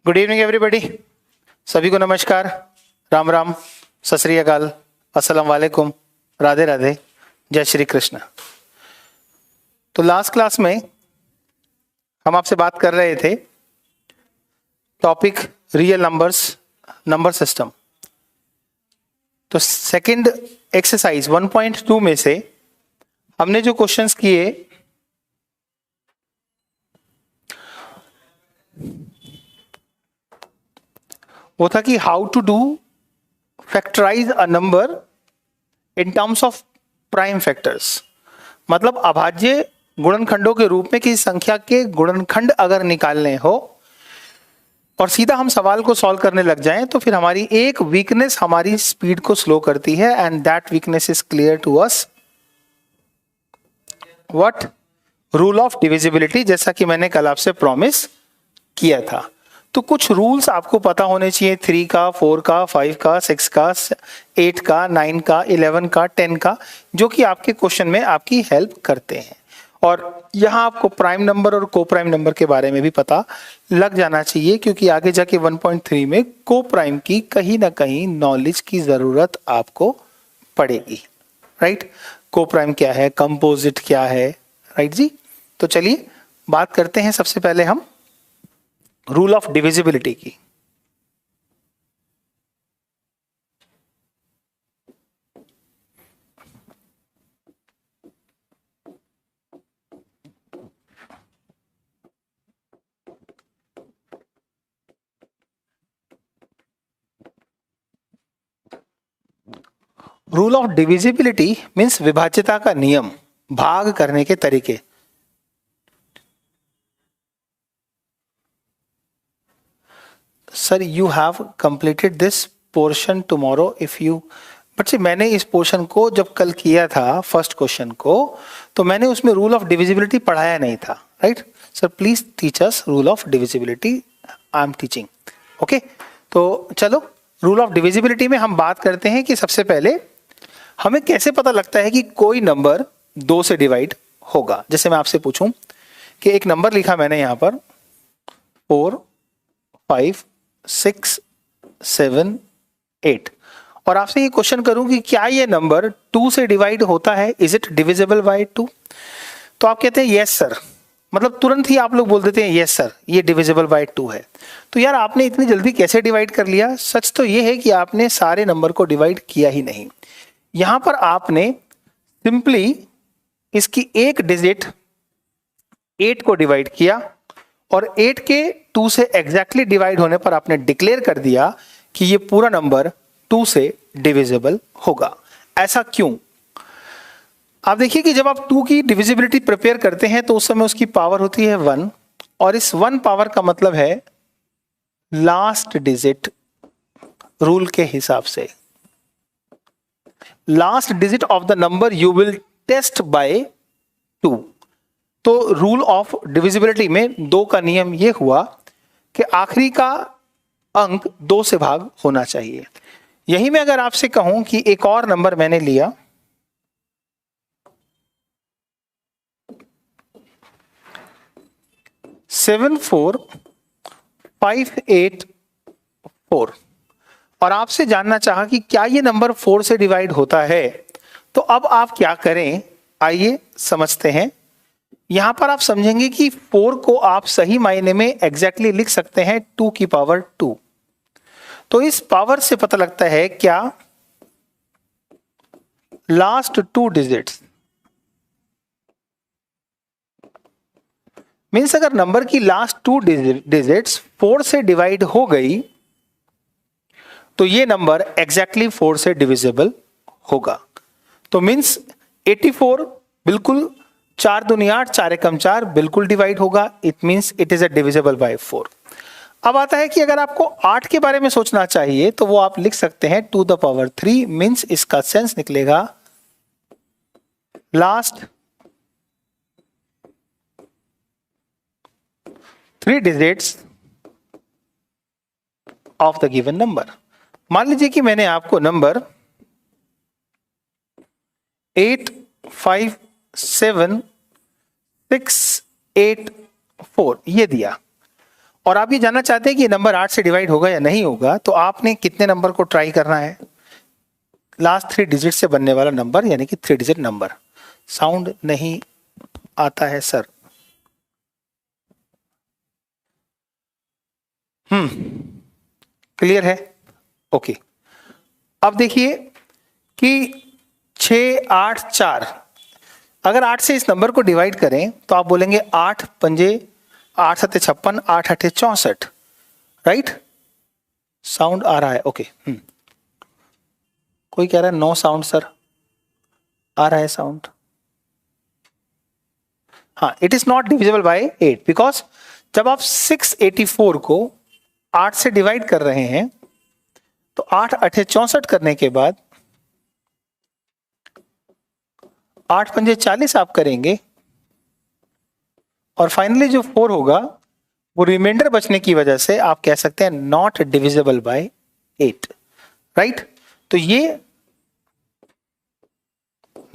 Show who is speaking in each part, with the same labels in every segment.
Speaker 1: Good evening everybody. सभी को नमस्कार, राम राम, सत श्री अकाल, अस्सलाम वालेकुम, राधे राधे, जय श्री कृष्ण। तो लास्ट क्लास में हम आपसे बात कर रहे थे topic real numbers, number system. तो सेकंड एक्सरसाइज 1.2 में से हमने जो क्वेश्चंस किए वो था कि how to do factorise a number in terms of prime factors. मतलब अभाज्य गुणनखंडों के रूप में किसी संख्या के गुणनखंड अगर निकालने हो और सीधा हम सवाल को सॉल्व करने लग जाएं तो फिर हमारी एक वीकनेस हमारी स्पीड को स्लो करती है, and that weakness is clear to us. What? Rule of divisibility, जैसा कि मैंने कल आपसे प्रॉमिस किया था। तो कुछ रूल्स आपको पता होने चाहिए, 3 का, 4 का, 5 का, 6 का, 8 का, 9 का, 11 का, 10 का, जो कि आपके क्वेश्चन में आपकी हेल्प करते हैं। और यहाँ आपको प्राइम नंबर और को प्राइम नंबर के बारे में भी पता लग जाना चाहिए, क्योंकि आगे जाके 1.3 में को प्राइम की कहीं ना कहीं नॉलेज की जरूरत आपको पड़ेगी। राइट? को प्राइम क्या है, कंपोजिट क्या है, राइट जी? तो चलिए बात करते हैं सबसे पहले हम रूल ऑफ डिविजिबिलिटी की। रूल ऑफ डिविजिबिलिटी मीन्स विभाज्यता का नियम, भाग करने के तरीके। Sir you have completed this portion tomorrow if you, but से मैंने इस पोर्शन को जब कल किया था फर्स्ट क्वेश्चन को, तो मैंने उसमें रूल ऑफ डिविजिबिलिटी पढ़ाया नहीं था। Right sir, please teach us rule of divisibility, I am teaching. Okay, तो चलो रूल ऑफ डिविजिबिलिटी में हम बात करते हैं कि सबसे पहले हमें कैसे पता लगता है कि कोई नंबर 2 से डिवाइड होगा। जैसे मैं आपसे पूछूं कि एक नंबर लिखा मैंने यहां पर 4, 5, 6, 7, 8, और आपसे ये क्वेश्चन करूं कि क्या ये नंबर 2 से डिवाइड होता है, इज इट डिविजिबल बाय 2? तो आप कहते हैं यस सर, मतलब तुरंत ही आप लोग बोल देते हैं यस सर ये डिविजिबल बाय 2 है। तो यार आपने इतनी जल्दी कैसे डिवाइड कर लिया? सच तो ये है कि आपने सारे नंबर को डिवाइड किया ही नहीं। यहां पर आपने सिंपली इसकी एक डिजिट 8 को डिवाइड किया, और 8 के 2 से एग्जैक्टली डिवाइड होने पर आपने डिक्लेयर कर दिया कि ये पूरा नंबर 2 से डिविजिबल होगा। ऐसा क्यों? आप देखिए कि जब आप 2 की डिविजिबिलिटी प्रिपेयर करते हैं तो उस समय उसकी पावर होती है 1, और इस 1 पावर का मतलब है लास्ट डिजिट। रूल के हिसाब से last digit of the number you will test by 2। तो रूल ऑफ डिविजिबिलिटी में 2 का नियम यह हुआ कि आखिरी का अंक 2 से भाग होना चाहिए। यही मैं अगर आपसे कहूं कि एक और नंबर मैंने लिया 74584, और आपसे जानना चाहा कि क्या ये नंबर 4 से डिवाइड होता है, तो अब आप क्या करें, आइए समझते हैं। यहां पर आप समझेंगे कि 4 को आप सही मायने में एग्जैक्टली लिख सकते हैं 2 की पावर 2। तो इस पावर से पता लगता है क्या लास्ट 2 डिजिट्स मीन्स अगर नंबर की लास्ट 2 डिजिट्स 4 से डिवाइड हो गई तो ये नंबर एग्जैक्टली 4 से डिविजिबल होगा। तो मीन्स 84 बिल्कुल 4 दूनी 8, 4 एकम 4 बिल्कुल डिवाइड होगा। It means it is a divisible by 4। अब आता है कि अगर आपको 8 के बारे में सोचना चाहिए तो वो आप लिख सकते हैं 2 द पावर 3, मीन्स इसका सेंस निकलेगा last 3 digits of the given number. मान लीजिए कि मैंने आपको नंबर 857 684 ये दिया, और आप ये जानना चाहते हैं कि ये नंबर 8 से डिवाइड होगा या नहीं होगा, तो आपने कितने नंबर को ट्राई करना है? लास्ट 3 डिजिट से बनने वाला नंबर, यानी कि 3 डिजिट नंबर। साउंड नहीं आता है सर। क्लियर है? ओके। अब देखिए कि 6 8 4, अगर 8 से इस नंबर को डिवाइड करें तो आप बोलेंगे 8 पंजे 8 सत्ते 56, 8 अठे 64, राइट? साउंड आ रहा है? ओके। कोई कह रहा है नो साउंड सर। आ रहा है साउंड? हाँ, it is not divisible by 8 because जब आप 684 को 8 से डिवाइड कर रहे हैं तो 8 अठे 64 करने के बाद 8 पंजे 40 आप करेंगे और फाइनली जो 4 होगा वो रिमाइंडर बचने की वजह से आप कह सकते हैं नॉट डिविजिबल बाय 8, राइट? तो ये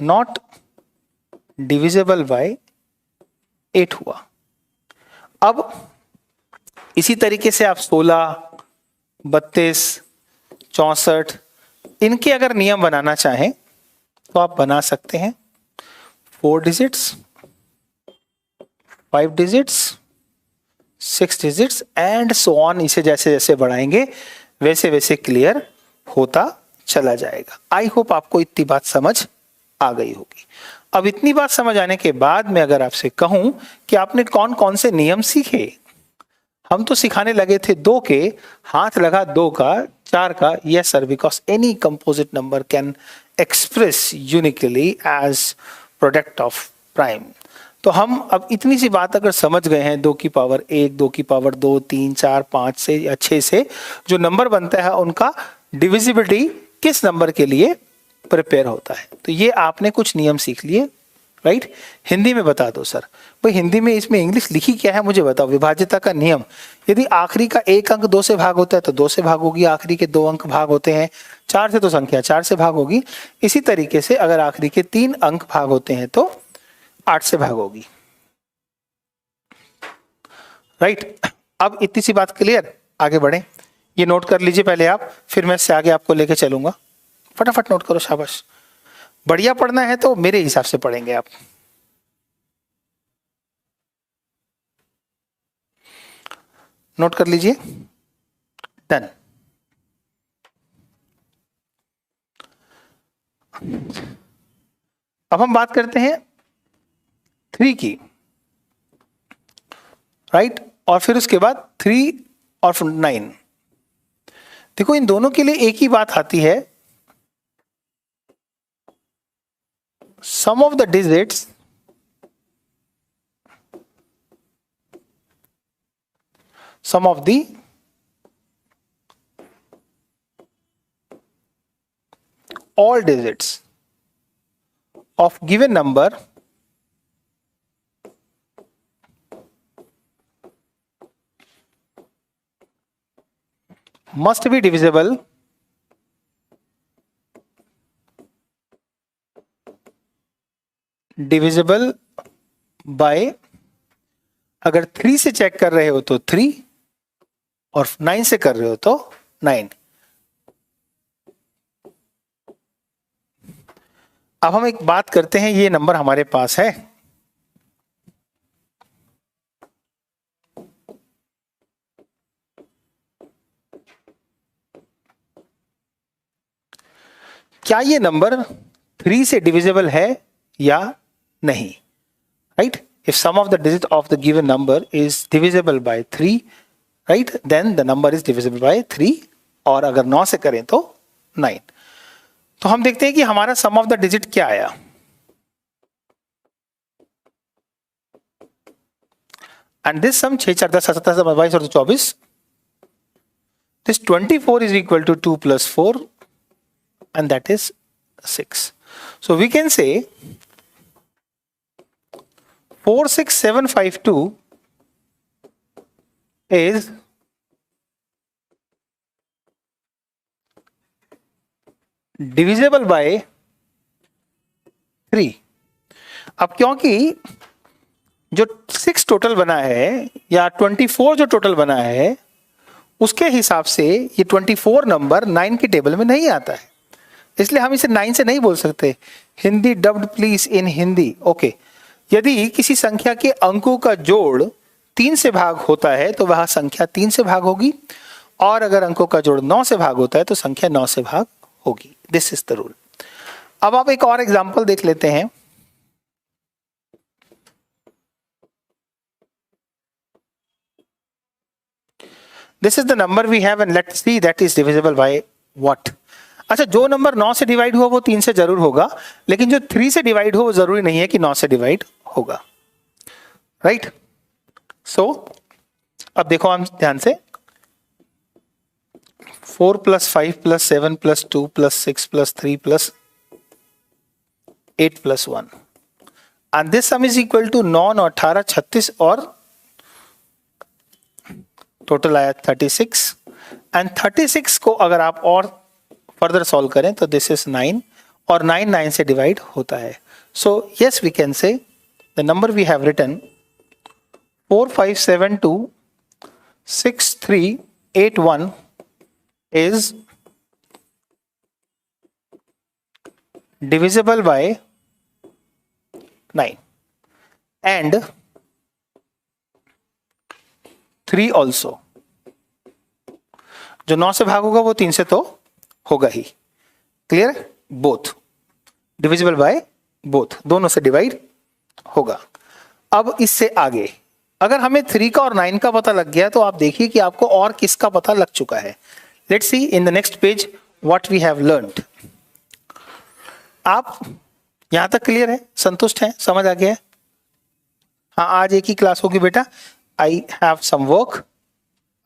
Speaker 1: नॉट डिविजिबल बाय 8 हुआ। अब इसी तरीके से आप 16, 32, 64 इनके अगर नियम बनाना चाहें तो आप बना सकते हैं। 4 digits, 5 digits, 6 digits and so on. इसे जैसे जैसे बढ़ाएंगे वैसे वैसे क्लियर होता चला जाएगा। आई होप आपको इतनी बात समझ आ गई होगी। अब इतनी बात समझ आने के बाद मैं अगर आपसे कहूं कि आपने कौन कौन से नियम सीखे, हम तो सिखाने लगे थे 2 के, हाथ लगा 2 का, 4 का। Yes sir, because any composite number can express uniquely as product of prime. तो हम अब इतनी सी बात अगर समझ गए हैं, 2 की पावर 1, 2 की पावर 2, 3, 4, 5 से या 6 से जो नंबर बनता है उनका डिविजिबिलिटी किस नंबर के लिए प्रिपेयर होता है, तो ये आपने कुछ नियम सीख लिए, राइट? हिंदी में बता दो सर। भाई हिंदी में इसमें इंग्लिश लिखी क्या है मुझे बताओ। विभाज्यता का नियम, यदि आखिरी का एक अंक 2 से भाग होता है तो 2 से भाग होगी, आखिरी के 2 अंक भाग होते हैं 4 से तो संख्या 4 से भाग होगी। इसी तरीके से अगर आखिरी के 3 अंक भाग होते हैं तो 8 से भाग होगी, राइट? अब इतनी सी बात क्लियर, आगे बढ़े। ये नोट कर लीजिए पहले आप, फिर मैं इससे आगे आपको लेके चलूंगा। फटाफट नोट करो, शाबाश। बढ़िया पढ़ना है तो मेरे हिसाब से पढ़ेंगे आप। नोट कर लीजिए, डन। अब हम बात करते हैं 3 की, राइट? और फिर उसके बाद 3 और 9। देखो इन दोनों के लिए एक ही बात आती है, sum of the digits sum of the all digits of given number must be divisible by, अगर 3 से चेक कर रहे हो तो 3 और 9 से कर रहे हो तो 9। अब हम एक बात करते हैं, ये नंबर हमारे पास है, क्या ये नंबर 3 से डिविजिबल है या नहीं, right? If sum of the digit of the given number is divisible by 3, right, then the number is divisible by 3। और अगर 9 से करें तो 9। तो हम देखते हैं कि हमारा सम ऑफ द डिजिट क्या आया। एंड दिस सम 6 4 10 17 22 और 24, this 24 is equal to 2 plus 4 and that is 6. So we can say 46752 is divisible by 3। अब क्योंकि जो 6 टोटल बना है या 24 जो टोटल बना है उसके हिसाब से ये 24 नंबर 9 की टेबल में नहीं आता है, इसलिए हम इसे 9 से नहीं बोल सकते। Hindi dubbed please in Hindi. Okay, यदि किसी संख्या के अंकों का जोड़ 3 से भाग होता है तो वह संख्या 3 से भाग होगी, और अगर अंकों का जोड़ 9 से भाग होता है तो संख्या 9 से भाग होगी। This is the rule. अब आप एक और एग्जांपल देख लेते हैं। This is the number we have and let's see that is divisible by what. अच्छा, जो नंबर 9 से डिवाइड हुआ वो 3 से जरूर होगा, लेकिन जो 3 से डिवाइड हो वो जरूरी नहीं है कि 9 से डिवाइड होगा, राइट? सो अब देखो हम ध्यान से, 4 + 5 + 7 + 2 + 6 + 3 + 8 + 1 and this sum is equal to 9 और 18 36 और टोटल आया 36 एंड 36 को अगर आप और फर्दर सॉल्व करें तो दिस इज 9 और 9 9 से डिवाइड होता है। So yes we can say the number we have written 4572 6381 is divisible by 9 and 3 also। जो 9 से भाग होगा वो 3 से तो होगा ही। Clear? Both divisible by both, दोनों से डिवाइड होगा। अब इससे आगे अगर हमें 3 का और 9 का पता लग गया तो आप देखिए कि आपको और किसका पता लग चुका है। Let's see in the next page what we have learned. आप यहां तक क्लियर है, संतुष्ट हैं, समझ आ गया है? हाँ, आज एक ही क्लास होगी बेटा। I have some work,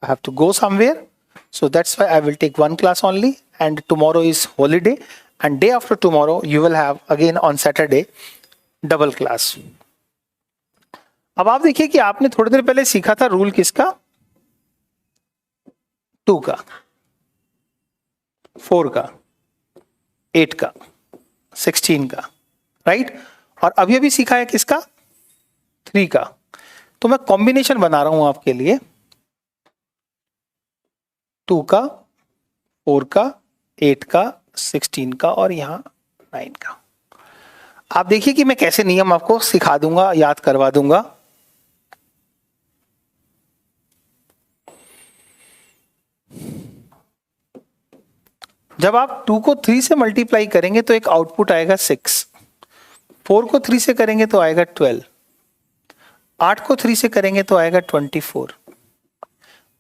Speaker 1: I have to go somewhere, so that's why I will take one class only and tomorrow is holiday and day after tomorrow you will have again on Saturday double class। अब आप देखिए कि आपने थोड़ी देर पहले सीखा था rule किसका? 2 का, 4 का, 8 का, 16 का, राइट? और अभी अभी सीखा है किसका? 3 का। तो मैं कॉम्बिनेशन बना रहा हूं आपके लिए 2 का, 4 का, 8 का, 16 का और यहां 9 का। आप देखिए कि मैं कैसे नियम आपको सिखा दूंगा, याद करवा दूंगा। जब आप 2 को 3 से मल्टीप्लाई करेंगे तो एक आउटपुट आएगा 6, 4 को 3 से करेंगे तो आएगा 12, 8 को 3 से करेंगे तो आएगा 24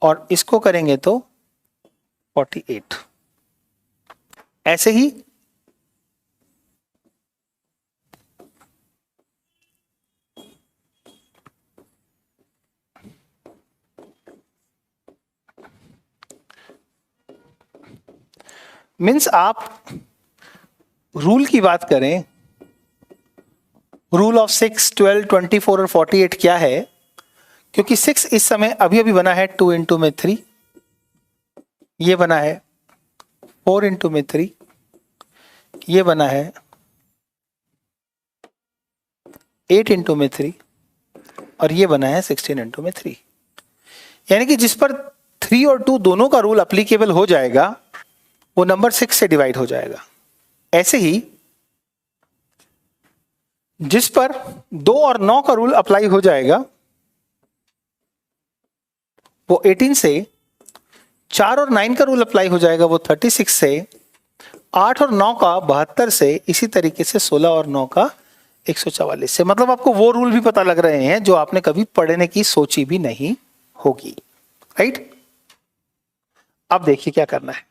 Speaker 1: और इसको करेंगे तो 48। ऐसे ही मीन्स आप रूल की बात करें, रूल ऑफ 6, 12, 24 और 48 क्या है? क्योंकि 6 इस समय अभी अभी बना है 2 इंटू में 3, ये बना है 4 इंटू में 3, ये बना है 8 इंटू में 3 और ये बना है 16 इंटू में 3। यानी कि जिस पर 3 और 2 दोनों का रूल अप्लीकेबल हो जाएगा वो नंबर 6 से डिवाइड हो जाएगा। ऐसे ही जिस पर 2 और 9 का रूल अप्लाई हो जाएगा वो 18 से, 4 और 9 का रूल अप्लाई हो जाएगा वो 36 से, 8 और 9 का 72 से, इसी तरीके से 16 और 9 का 144 से। मतलब आपको वो रूल भी पता लग रहे हैं जो आपने कभी पढ़ने की सोची भी नहीं होगी, राइट? अब देखिए क्या करना है।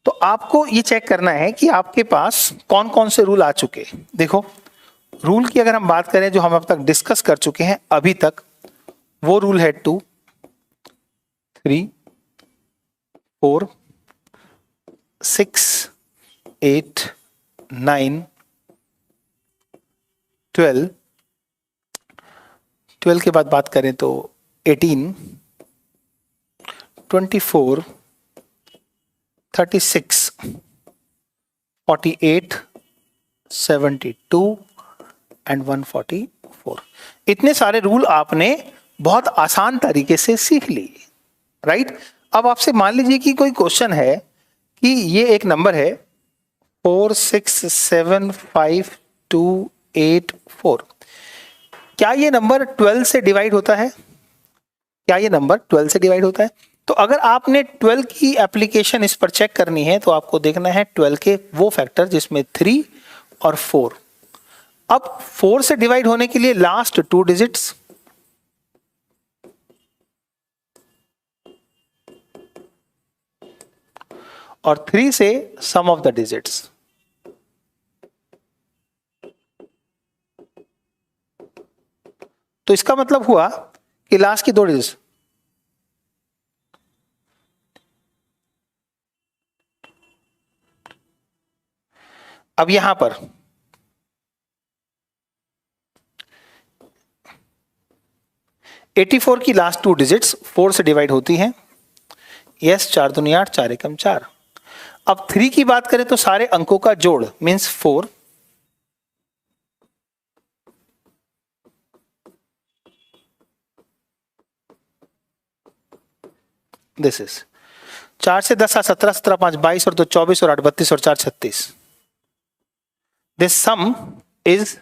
Speaker 1: तो आपको ये चेक करना है कि आपके पास कौन कौन से रूल आ चुके। देखो, रूल की अगर हम बात करें जो हम अब तक डिस्कस कर चुके हैं अभी तक, वो रूल है 2, 3, 4, 6, 8, 9, 12, 12 के बाद बात करें तो 18, 24, 36, 48, 72 एंड 141। 4। इतने सारे रूल आपने बहुत आसान तरीके से सीख लिए, राइट। अब आपसे मान लीजिए कि कोई क्वेश्चन है कि ये एक नंबर है 4 6 7 5 2 8 4। क्या ये नंबर 12 से डिवाइड होता है? क्या ये नंबर 12 से डिवाइड होता है? तो अगर आपने 12 की एप्लीकेशन इस पर चेक करनी है तो आपको देखना है 12 के वो फैक्टर जिसमें 3 और 4। अब 4 से डिवाइड होने के लिए लास्ट 2 डिजिट्स, और 3 से सम ऑफ द डिजिट्स। तो इसका मतलब हुआ कि लास्ट की 2 डिजिट्स, अब यहां पर 84 की लास्ट 2 डिजिट्स 4 से डिवाइड होती हैं। यस, 4 दूनी 8, 4 एकम 4। अब 3 की बात करें तो सारे अंकों का जोड़ मींस 4। दिस इज 4 से 10 7 17 17 5 22 और 2 24 और 8 32 और 4 36। This sum is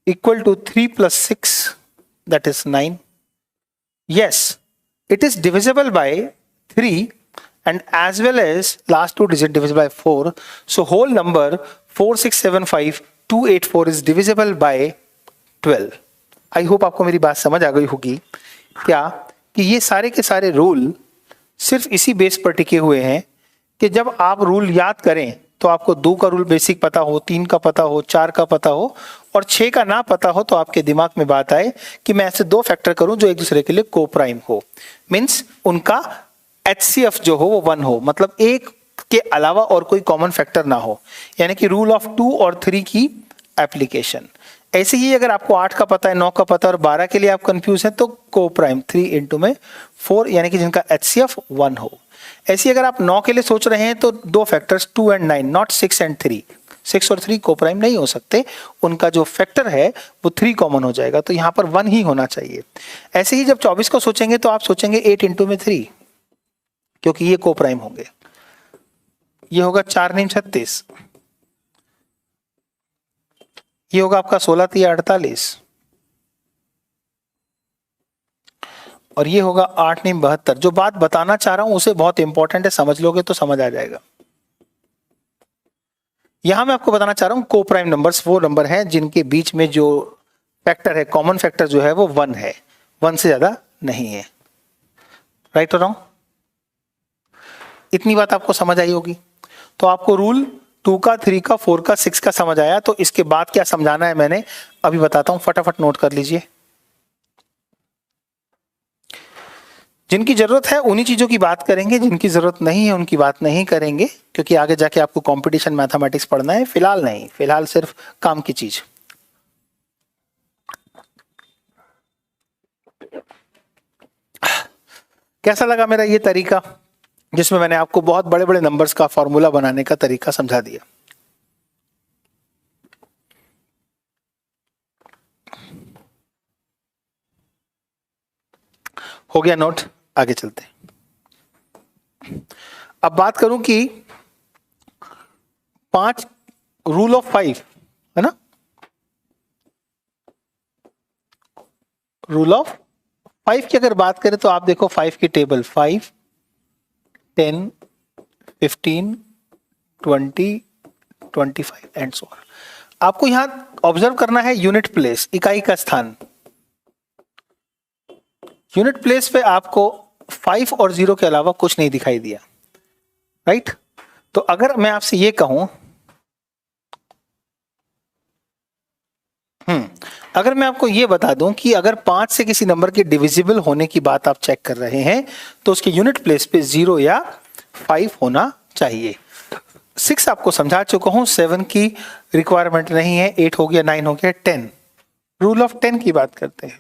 Speaker 1: equal to 3 plus 6, that is 9. Yes, it is divisible by 3 and as well as last 2 digit divisible by 4. So whole number 4675284 is divisible by 12. I hope आपको मेरी बात समझ आ गई होगी क्या कि ये सारे के सारे रूल सिर्फ इसी बेस पर टिके हुए हैं कि जब आप रूल याद करें तो आपको 2 का रूल बेसिक पता हो, 3 का पता हो, 4 का पता हो और 6 का ना पता हो तो आपके दिमाग में बात आए कि मैं ऐसे 2 फैक्टर करूं जो एक दूसरे के लिए को प्राइम हो, मींस उनका HCF जो हो वो 1 हो, मतलब एक के अलावा और कोई कॉमन फैक्टर ना हो, यानी कि रूल ऑफ 2 और 3 की एप्लीकेशन। ऐसे ही अगर आपको 8 का पता है, 9 का पता है और 12 के लिए आप कंफ्यूज हैं तो को प्राइम 3 इंटू में 4 यानी कि जिनका HCF 1 हो। ऐसे अगर आप 9 के लिए सोच रहे हैं तो 2 फैक्टर्स 2 एंड 9, नॉट 6 एंड 3। 6 और 3 को प्राइम नहीं हो सकते, उनका जो फैक्टर है वो 3 कॉमन हो जाएगा, तो यहां पर 1 ही होना चाहिए। ऐसे ही जब 24 को सोचेंगे तो आप सोचेंगे 8 इंटू में 3, क्योंकि ये को प्राइम होंगे। ये होगा 4 9 36, ये होगा आपका 16 3 48 और ये होगा 8 9 72। जो बात बताना चाह रहा हूं उसे बहुत इंपॉर्टेंट है, समझ लोगे तो समझ आ जाएगा। यहां मैं आपको बताना चाह रहा हूं को प्राइम नंबर्स वो नंबर हैं जिनके बीच में जो फैक्टर है, कॉमन फैक्टर जो है वो 1 है, 1 से ज्यादा नहीं है। राइट और रॉन्ग? इतनी बात आपको समझ आई होगी। तो आपको रूल 2 का, 3 का, 4 का, 6 का समझ आया। तो इसके बाद क्या समझाना है मैंने अभी बताता हूं, फटाफट नोट कर लीजिए। जिनकी जरूरत है उन्हीं चीजों की बात करेंगे, जिनकी जरूरत नहीं है उनकी बात नहीं करेंगे, क्योंकि आगे जाके आपको कंपटीशन मैथमेटिक्स पढ़ना है। फिलहाल नहीं, फिलहाल सिर्फ काम की चीज। कैसा लगा मेरा ये तरीका जिसमें मैंने आपको बहुत बड़े बड़े नंबर्स का फॉर्मूला बनाने का तरीका समझा दिया? हो गया नोट? आगे चलते हैं। अब बात करूं कि 5 रूल ऑफ 5 है ना, रूल ऑफ 5 की अगर बात करें तो आप देखो 5 की टेबल 5 10 15 20 25 एंड सो ऑन। आपको यहां ऑब्जर्व करना है यूनिट प्लेस, इकाई का स्थान। यूनिट प्लेस पे आपको 5 और 0 के अलावा कुछ नहीं दिखाई दिया, राइट? तो अगर मैं आपसे ये कहूं, अगर मैं आपको ये बता दूं कि अगर 5 से किसी नंबर के डिविजिबल होने की बात आप चेक कर रहे हैं तो उसके यूनिट प्लेस पे 0 या 5 होना चाहिए। 6 आपको समझा चुका हूं, 7 की रिक्वायरमेंट नहीं है, 8 हो गया, 9 हो गया, 10। रूल ऑफ 10 की बात करते हैं।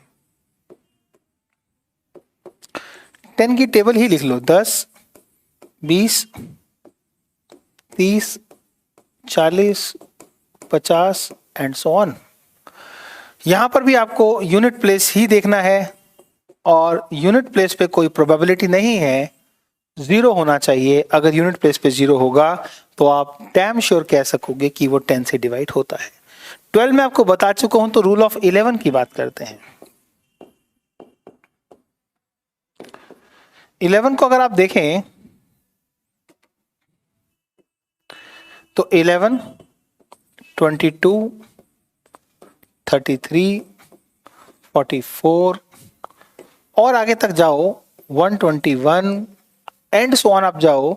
Speaker 1: 10 की टेबल ही लिख लो, 10 20 30 40 50 एंड सो ऑन। यहां पर भी आपको यूनिट प्लेस ही देखना है और यूनिट प्लेस पे कोई प्रोबेबिलिटी नहीं है, जीरो होना चाहिए। अगर यूनिट प्लेस पे जीरो होगा तो आप डैम श्योर कह सकोगे कि वो 10 से डिवाइड होता है। 12 में आपको बता चुका हूं, तो रूल ऑफ 11 की बात करते हैं। 11 को अगर आप देखें तो 11, 22, 33, 44 और आगे तक जाओ 121 एंड सो ऑन आप जाओ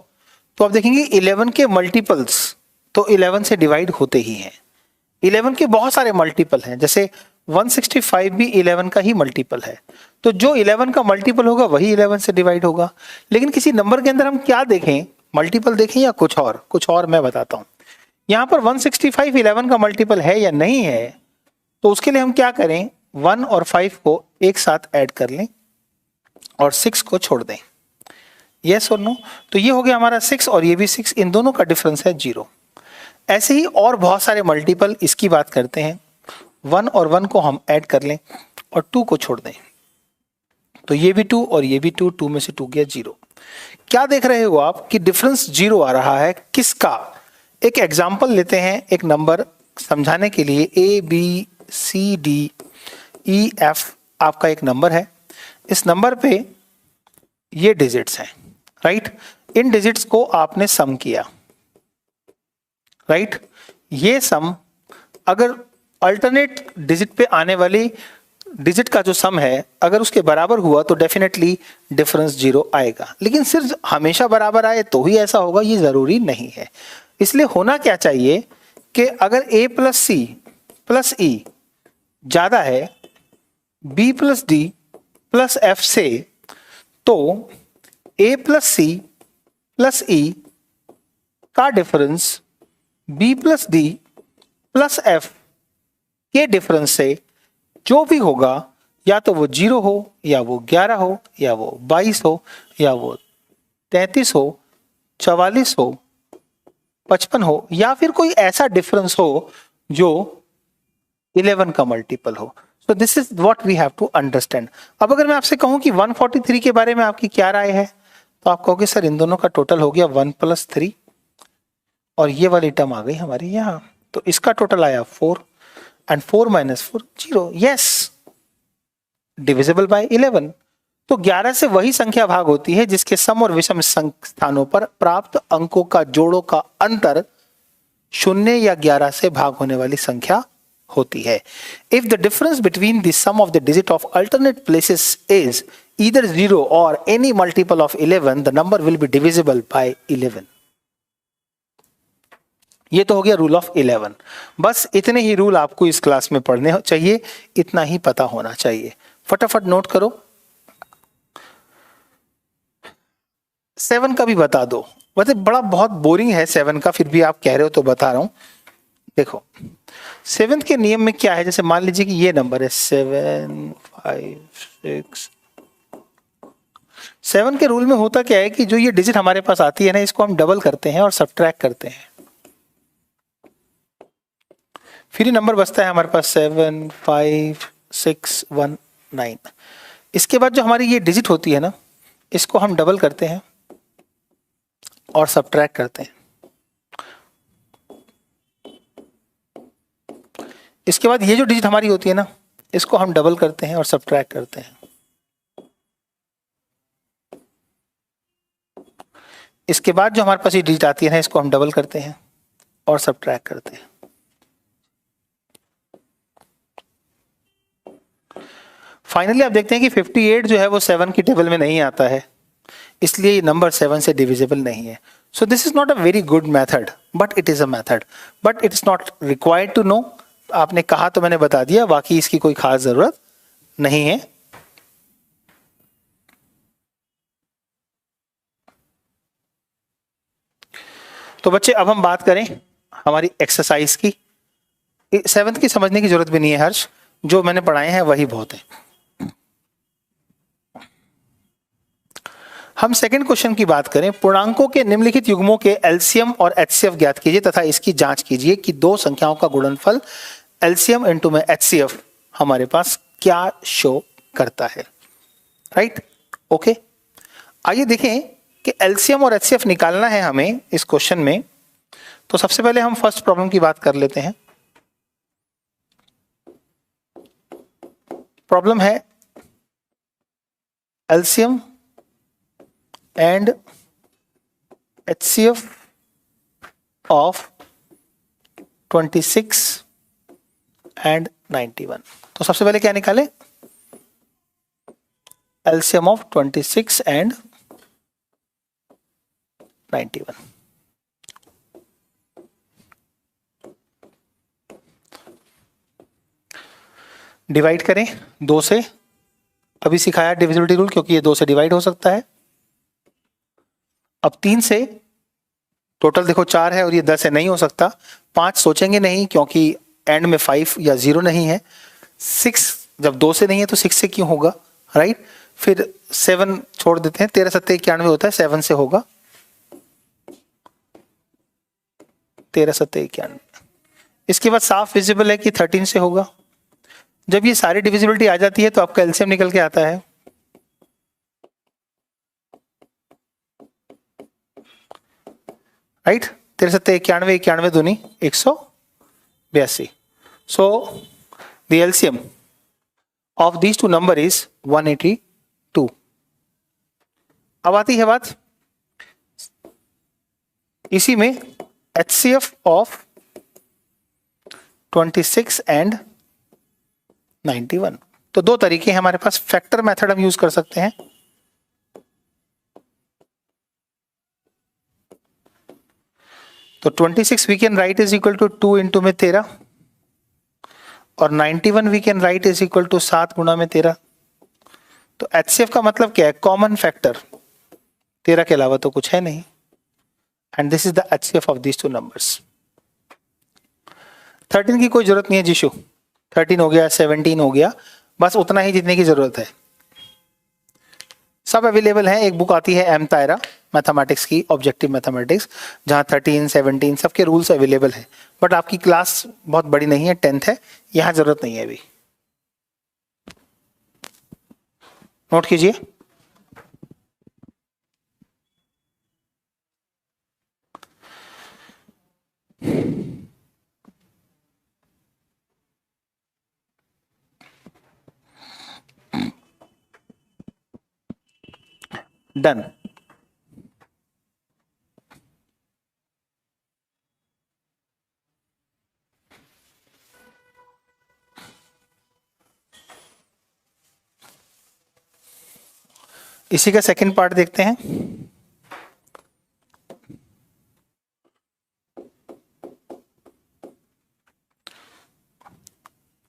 Speaker 1: तो आप देखेंगे 11 के मल्टीपल्स तो 11 से डिवाइड होते ही हैं। 11 के बहुत सारे मल्टीपल हैं, जैसे 165 भी 11 का ही मल्टीपल है, तो जो 11 का मल्टीपल होगा वही 11 से डिवाइड होगा। लेकिन किसी नंबर के अंदर हम क्या देखें, मल्टीपल देखें या कुछ और मैं बताता हूं। यहां पर 165 11 का मल्टीपल है या नहीं है, तो उसके लिए हम क्या करें, 1 और 5 को एक साथ ऐड कर लें और 6 को छोड़ दें। यस और नो? तो ये हो गया हमारा 6 और ये भी 6, इन दोनों का डिफरेंस है 0। ऐसे ही और बहुत सारे मल्टीपल, इसकी बात करते हैं। 1 और 1 को हम ऐड कर लें और 2 को छोड़ दें, तो ये भी 2 और ये भी 2, 2 में से 2 गया 0। क्या देख रहे हो आप कि डिफरेंस 0 आ रहा है, किसका? एक एग्जाम्पल लेते हैं, एक नंबर समझाने के लिए। ABCDEF आपका एक नंबर है, इस नंबर पे ये डिजिट्स हैं, राइट? इन डिजिट्स को आपने सम किया, राइट? ये सम अगर अल्टरनेट डिजिट पे आने वाली डिजिट का जो सम है अगर उसके बराबर हुआ तो डेफिनेटली डिफरेंस 0 आएगा। लेकिन सिर्फ हमेशा बराबर आए तो ही ऐसा होगा, ये जरूरी नहीं है। इसलिए होना क्या चाहिए कि अगर A + C + E ज्यादा है B + D + F से, तो A + C + E का डिफरेंस B + D + F के डिफरेंस से जो भी होगा, या तो वो 0 हो या वो 11 हो या वो 22 हो या वो 33 हो, 44 हो, 55 हो, या फिर कोई ऐसा डिफरेंस हो जो 11 का मल्टीपल हो। So this is what we have to understand. अब अगर मैं आपसे कहूं कि 143 के बारे में आपकी क्या राय है, तो आप कहोगे सर इन दोनों का टोटल हो गया 1 + 3 और ये वाली टर्म आ गई हमारी यहाँ, तो इसका टोटल आया 4 एंड 4 - 4 0। Yes, divisible by 11। तो 11 से वही संख्या भाग होती है जिसके सम और विषम स्थानों पर प्राप्त अंकों का जोड़ों का अंतर 0 या 11 से भाग होने वाली संख्या होती है। If the difference between the sum of the digit of alternate places is either 0 और any multiple of 11, the number will be divisible by 11। ये तो हो गया रूल ऑफ 11। बस इतने ही रूल आपको इस क्लास में पढ़ने चाहिए, इतना ही पता होना चाहिए। फटाफट नोट करो। 7 का भी बता दो, वैसे बड़ा बहुत बोरिंग है 7 का, फिर भी आप कह रहे हो तो बता रहा हूं। देखो 7th के नियम में क्या है, जैसे मान लीजिए कि ये नंबर है 7 5 6। 7 के रूल में होता क्या है कि जो ये डिजिट हमारे पास आती है ना, इसको हम डबल करते हैं और सब्ट्रैक्ट करते हैं, फिर ये नंबर बचता है हमारे पास 7 5 6 1 9। इसके बाद जो हमारी ये डिजिट होती है ना, इसको हम डबल करते हैं और सब्ट्रैक्ट करते हैं। इसके बाद ये जो डिजिट हमारी होती है ना, इसको हम डबल करते हैं और सब्ट्रैक्ट करते हैं। इसके बाद जो हमारे पास ये डिजिट आती है ना, इसको हम डबल करते हैं और सब्ट्रैक्ट करते हैं। फाइनली आप देखते हैं कि 58 जो है वो 7 की टेबल में नहीं आता है, इसलिए ये नंबर 7 से डिविजिबल नहीं है। So this is not a very good method, but it is a method, but it is not required to know. आपने कहा तो मैंने बता दिया, बाकी इसकी कोई खास जरूरत नहीं है। तो बच्चे अब हम बात करें हमारी एक्सरसाइज की। 7th की समझने की जरूरत भी नहीं है हर्ष, जो मैंने पढ़ाए हैं वही बहुत है। हम सेकंड क्वेश्चन की बात करें। पूर्णांकों के निम्नलिखित युग्मों के एलसीएम और एचसीएफ ज्ञात कीजिए तथा इसकी जांच कीजिए कि दो संख्याओं का गुणनफल एलसीएम इनटू में एचसीएफ हमारे पास क्या शो करता है, राइट? ओके, आइए देखें कि एलसीएम और एचसीएफ निकालना है हमें इस क्वेश्चन में। तो सबसे पहले हम फर्स्ट प्रॉब्लम की बात कर लेते हैं। प्रॉब्लम है LCM and HCF of 26 and 91। तो सबसे पहले क्या निकालें? LCM of 26 and 91। डिवाइड करें 2 से। अभी सिखाया डिविजिबिलिटी रूल, क्योंकि ये 2 से डिवाइड हो सकता है। अब 3 से, टोटल देखो 4 है और ये 10 है, नहीं हो सकता। 5 सोचेंगे नहीं, क्योंकि एंड में 5 या 0 नहीं है। 6 जब 2 से नहीं है तो 6 से क्यों होगा, राइट? फिर 7 छोड़ देते हैं, 13 7 91 होता है, 7 से होगा। 13 7 91। इसके बाद साफ विजिबल है कि 13 से होगा। जब ये सारी डिविजिबिलिटी आ जाती है तो आपका एलसीएम निकल के आता है, राइट? 13 7 91, 91 दूनी 182। So the LCM of these two number is 182। अब आती है बात इसी में HCF ऑफ 26 एंड 91। तो 2 तरीके हैं हमारे पास। फैक्टर मेथड हम यूज कर सकते हैं। तो 26 we can write is equal to 2 into में 13, और 91 we can write is equal to 7 गुणा में 13। तो HCF का मतलब क्या है? कॉमन फैक्टर, 13 के अलावा तो कुछ है नहीं। And this is the HCF of these two numbers. 13 की कोई जरूरत नहीं है जीशु, 13 हो गया, 17 हो गया, बस उतना ही जितने की जरूरत है। सब अवेलेबल है। एक बुक आती है एम तायरा मैथमेटिक्स की, ऑब्जेक्टिव मैथमेटिक्स, जहाँ 13 17 सबके रूल्स अवेलेबल है। बट आपकी क्लास बहुत बड़ी नहीं है, 10th है, यहाँ जरूरत नहीं है अभी। नोट कीजिए। डन। इसी का सेकंड पार्ट देखते हैं।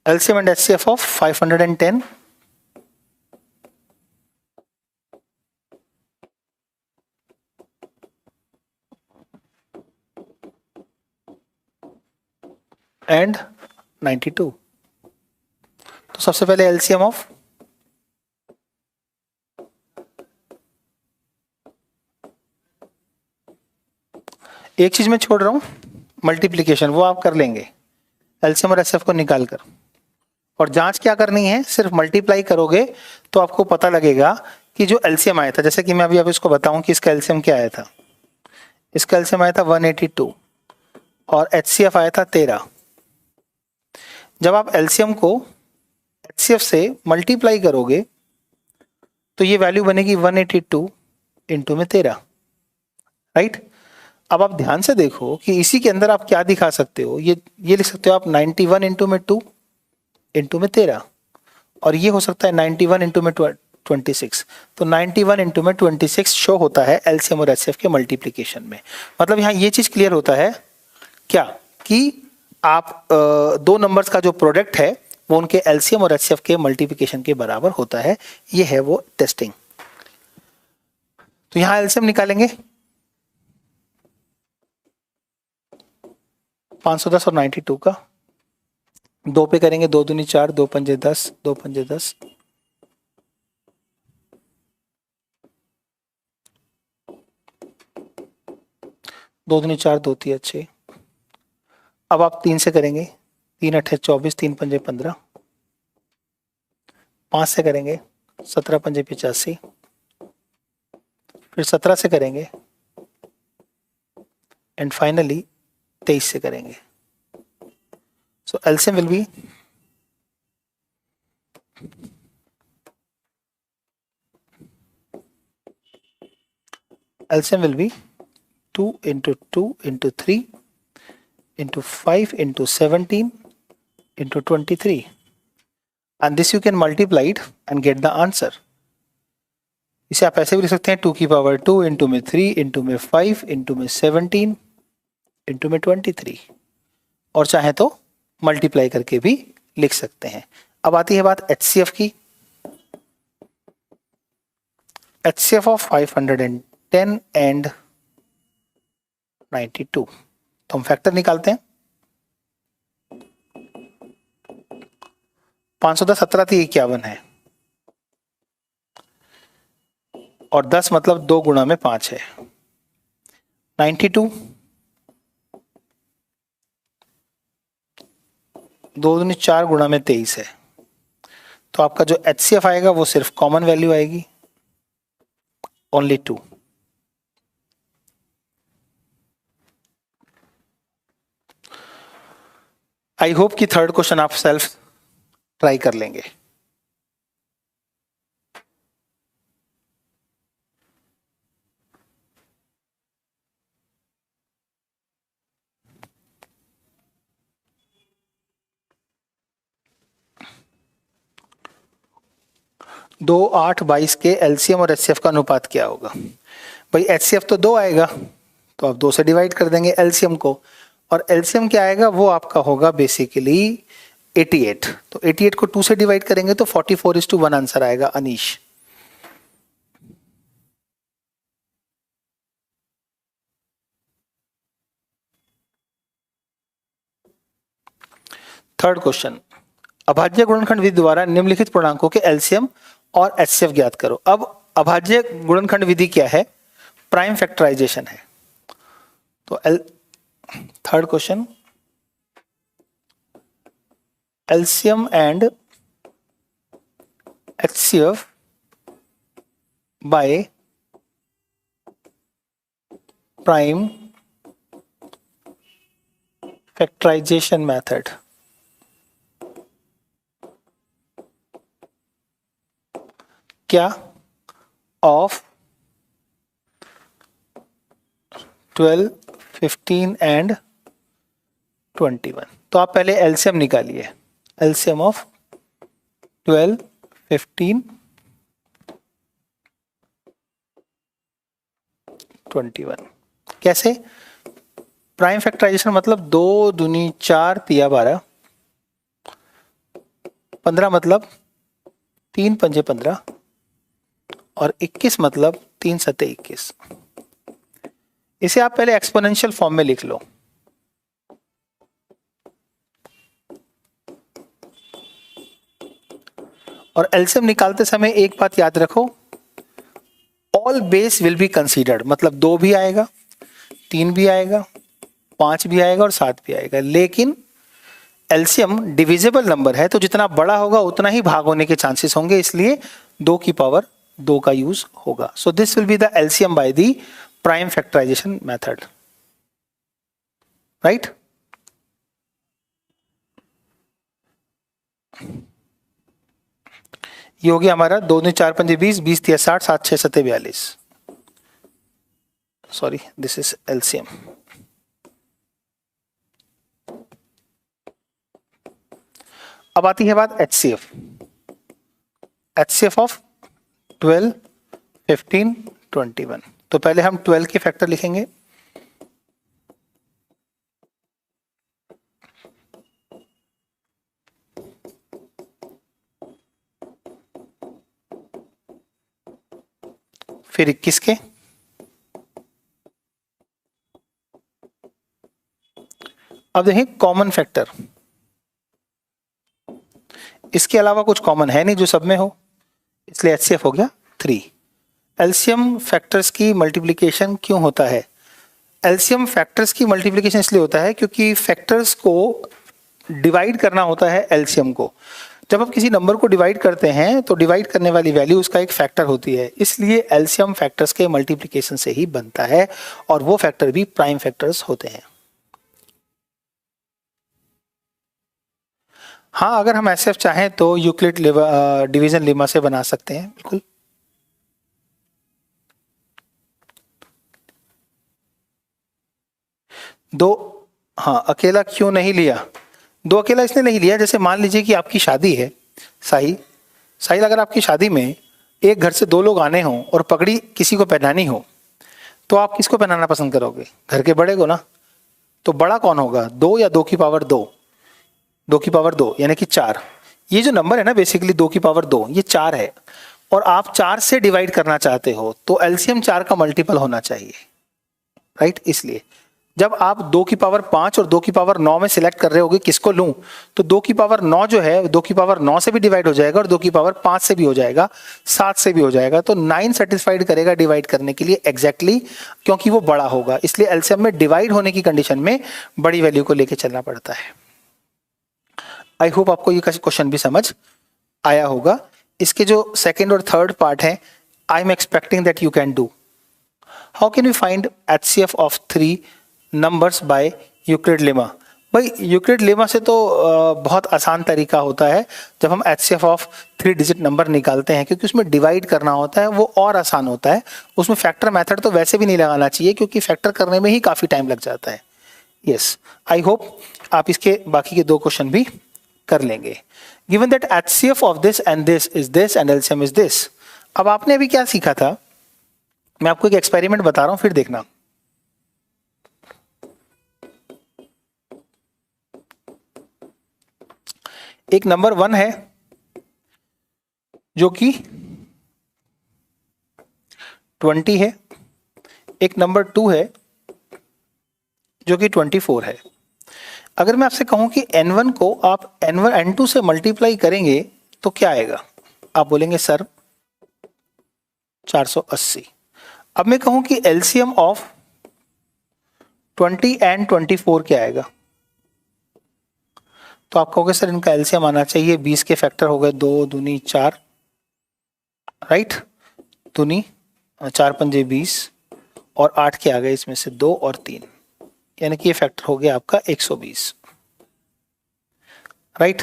Speaker 1: LCM and HCF of 510 and 92। तो सबसे पहले LCM ऑफ एक चीज मैं छोड़ रहा हूं, मल्टीप्लीकेशन, वो आप कर लेंगे LCM और HCF को निकाल कर। और जांच क्या करनी है? सिर्फ मल्टीप्लाई करोगे तो आपको पता लगेगा कि जो LCM आया था, जैसे कि मैं अभी अब इसको बताऊं कि इसका LCM क्या आया था। इसका LCM आया था 182 और HCF आया था 13। जब आप LCM को HCF से मल्टीप्लाई करोगे तो ये वैल्यू बनेगी 182 इंटू में 13, राइट? अब आप ध्यान से देखो कि इसी के अंदर आप क्या दिखा सकते हो। ये लिख सकते हो आप 91 इंटू में 2 इंटू में 13, और ये हो सकता है 91 इंटू में 26। तो 91 इंटू में 26 शो होता है LCM और HCF के मल्टीप्लीकेशन में। मतलब यहाँ ये चीज क्लियर होता है क्या, कि आप 2 नंबर्स का जो प्रोडक्ट है वो उनके LCM और HCF के मल्टीप्लीकेशन के बराबर होता है। ये है वो टेस्टिंग। तो यहाँ LCM निकालेंगे 510 और 92 का। 2 पे करेंगे, 2 दूनी 4, 2 पंजे 10, 2 पंजे 10। दो दूनी 4, 2 तिया 6। अब आप 3 से करेंगे, 3 8 24, 3 पंजे 15। 5 से करेंगे, 17 पंजे 85, फिर 17 से करेंगे एंड फाइनली 23 से करेंगे. So LCM will be LCM will be 2 into 2 into 3 into 5 into 17 into 23, and this you can multiply it and get the answer. इसे आप ऐसे भी लिख सकते हैं 2 की पावर 2 इंटू में 3 इंटू में 5 इंटू में 17 इंटू में 23, और चाहे तो मल्टीप्लाई करके भी लिख सकते हैं. अब आती है बात HCF की. HCF ऑफ 510 एंड 92, तो हम फैक्टर निकालते हैं. 510 17 थी 51 है, और 10 मतलब 2 गुणा में 5 है. 92 2 दूनी 4 गुणा में 23 है. तो आपका जो HCF आएगा वो सिर्फ कॉमन वैल्यू आएगी, ओनली 2. आई होप कि थर्ड क्वेश्चन आप सेल्फ ट्राई कर लेंगे. दो 8 22 के एलसीएम और एचसीएफ का अनुपात क्या होगा? भाई एचसीएफ तो 2 आएगा, तो आप 2 से डिवाइड कर देंगे एलसीएम को, और एलसीएम क्या आएगा वो आपका होगा बेसिकली 88. तो 88 को 2 से डिवाइड करेंगे तो 44:1 आंसर आएगा. अनीश, थर्ड क्वेश्चन, अभाज्य गुणनखंड विधि द्वारा निम्नलिखित पूर्णांकों के एलसीएम और एचसीएफ ज्ञात करो. अब अभाज्य गुणनखंड विधि क्या है? प्राइम फैक्टराइजेशन है. तो third question, LCM and HCF by prime factorisation method. क्या? Of 12, 15 and 21. तो आप पहले एलसीएम निकालिए. LCM of 12, 15, 21. कैसे? प्राइम फैक्टराइजेशन मतलब 2 दूनी 4 तिया 12, 15 मतलब 3 पंजे 15, और 21 मतलब 3 सत्ते 21. इसे आप पहले एक्सपोनेंशियल फॉर्म में लिख लो. और एलसीएम निकालते समय एक बात याद रखो, all base will be considered. मतलब 2 भी आएगा, 3 भी आएगा, 5 भी आएगा और 7 भी आएगा. लेकिन एलसीएम डिविजिबल नंबर है, तो जितना बड़ा होगा उतना ही भाग होने के चांसेस होंगे, इसलिए 2 की पावर 2 का यूज होगा. So this will be the LCM by the prime factorisation method. Right? ये हो गया हमारा 2 दूनी 4 पंजे 20, 20 तिया 60, 7 6 सत्ते 42. Sorry, this is LCM. अब आती है बात HCF. HCF of 12, 15, 21. तो पहले हम 12 के फैक्टर लिखेंगे. फिर 21 के, अब देखें कॉमन फैक्टर. इसके अलावा कुछ कॉमन है नहीं जो सब में हो, इसलिए HCF हो गया 3. एलसीएम फैक्टर्स की मल्टीप्लिकेशन क्यों होता है? एलसीएम फैक्टर्स की मल्टीप्लिकेशन इसलिए होता है क्योंकि फैक्टर्स को डिवाइड करना होता है एलसीएम को. जब आप किसी नंबर को डिवाइड करते हैं तो डिवाइड करने वाली वैल्यू उसका एक फैक्टर होती है, इसलिए एलसीएम फैक्टर्स के मल्टीप्लिकेशन से ही बनता है और वो फैक्टर भी प्राइम फैक्टर्स होते हैं। हाँ, अगर हम एसएफ चाहें तो यूक्लिड डिवीजन लेमा से बना सकते हैं, बिल्कुल। दो, हाँ, अकेला क्यों नहीं लिया? दो अकेला इसने नहीं लिया, जैसे मान लीजिए कि आपकी शादी है, साहिल अगर आपकी शादी में एक घर से दो लोग आने हों और पगड़ी किसी को पहनानी हो, तो आप किसको पहनाना पसंद करोगे? घर के बड़े को ना। तो बड़ा कौन होगा? 2 या 2 की पावर 2? 2 की पावर 2 यानी कि 4। ये जो नंबर है ना बेसिकली 2 की पावर 2, ये 4 है और आप 4 से डिवाइड करना चाहते हो तो एलसीएम 4 का मल्टीपल होना चाहिए, राइट? इसलिए जब आप 2 की पावर 5 और 2 की पावर 9 में सिलेक्ट कर रहे होगे किसको लूं, तो 2 की पावर 9 जो है 2 की पावर 9 से भी डिवाइड हो जाएगा और 2 की पावर 5 से भी हो जाएगा, 7 से भी हो जाएगा, तो 9 सेटिस्फाइड करेगा डिवाइड करने के लिए एग्जैक्टली, क्योंकि वो बड़ा होगा। इसलिए एलसीएम में डिवाइड होने की कंडीशन में बड़ी वैल्यू को लेकर चलना पड़ता है। आई होप आपको ये क्वेश्चन भी समझ आया होगा। इसके जो सेकेंड और थर्ड पार्ट है, I am expecting that you can do. How can we find HCF of 3 numbers by Euclid lemma? भाई यूक्लिड लेमा से तो बहुत आसान तरीका होता है जब हम एचसीएफ ऑफ 3 डिजिट नंबर निकालते हैं, क्योंकि उसमें डिवाइड करना होता है, वो और आसान होता है। उसमें फैक्टर मेथड तो वैसे भी नहीं लगाना चाहिए क्योंकि फैक्टर करने में ही काफ़ी टाइम लग जाता है। यस, आई होप आप इसके बाकी के 2 क्वेश्चन भी कर लेंगे। Given that HCF of this and this is this and LCM is this. अब आपने अभी क्या सीखा था, मैं आपको एक एक्सपेरिमेंट बता रहा हूं, फिर देखना। एक नंबर 1 है जो कि 20 है, एक नंबर 2 है जो कि 24 है। अगर मैं आपसे कहूं कि n1 को आप n2 से मल्टीप्लाई करेंगे तो क्या आएगा? आप बोलेंगे सर 480। अब मैं कहूं कि एलसीएम ऑफ 20 एंड 24 क्या आएगा? तो आप कहोगे सर इनका एलसीएम आना चाहिए, 20 के फैक्टर हो गए 2 दूनी 4, राइट? दूनी 4 पंजे 20 और 8 के आ गए इसमें से 2 और 3, यानी कि ये फैक्टर हो गया आपका 120, राइट?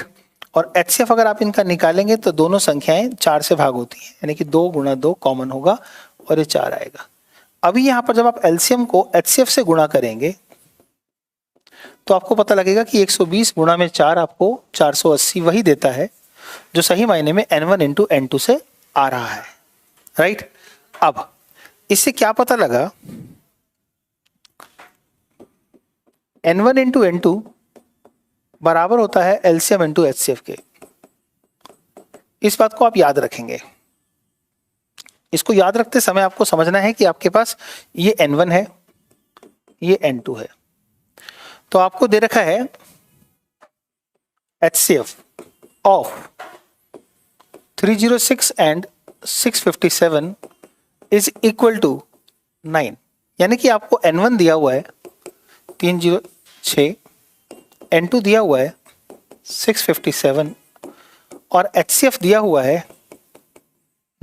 Speaker 1: और एचसीएफ अगर आप इनका निकालेंगे तो दोनों संख्याएं 4 से भाग होती हैं, यानी कि 2 गुणा 2 कॉमन होगा और ये 4 आएगा। अभी यहां पर जब आप एलसीएम को एचसीएफ से गुणा करेंगे तो आपको पता लगेगा कि 120 गुणा में 4 आपको 480 वही देता है जो सही मायने में n1 इंटू n2 से आ रहा है, राइट? अब इससे क्या पता लगा, n1 इंटू n2 बराबर होता है एलसीएम इंटू एचसीएफ के। इस बात को आप याद रखेंगे। इसको याद रखते समय आपको समझना है कि आपके पास ये n1 है, ये n2 है, तो आपको दे रखा है HCF of 306 and 657 is equal to 9, यानी कि आपको n1 दिया हुआ है 306, n2 दिया हुआ है 657 और HCF दिया हुआ है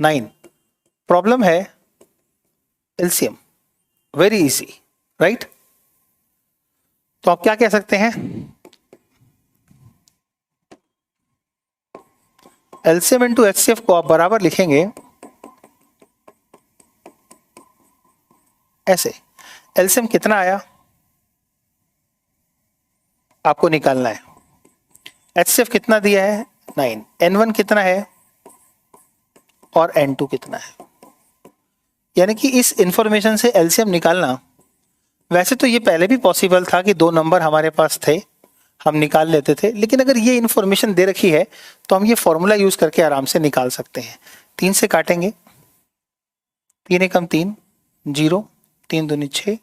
Speaker 1: 9। प्रॉब्लम है एलसीएम, वेरी इजी, राइट? तो आप क्या कह सकते हैं, एलसीएम इंटू एचसीएफ को आप बराबर लिखेंगे ऐसे। एलसीएम कितना आया आपको निकालना है, एचसीएफ कितना दिया है 9, n1 कितना है और n2 कितना है, यानी कि इस इंफॉर्मेशन से एलसीएम निकालना। वैसे तो ये पहले भी पॉसिबल था कि 2 नंबर हमारे पास थे, हम निकाल लेते थे, लेकिन अगर ये इन्फॉर्मेशन दे रखी है तो हम ये फॉर्मूला यूज करके आराम से निकाल सकते हैं। 3 से काटेंगे, 3 एकम 3, 0, 3 दूनी 6,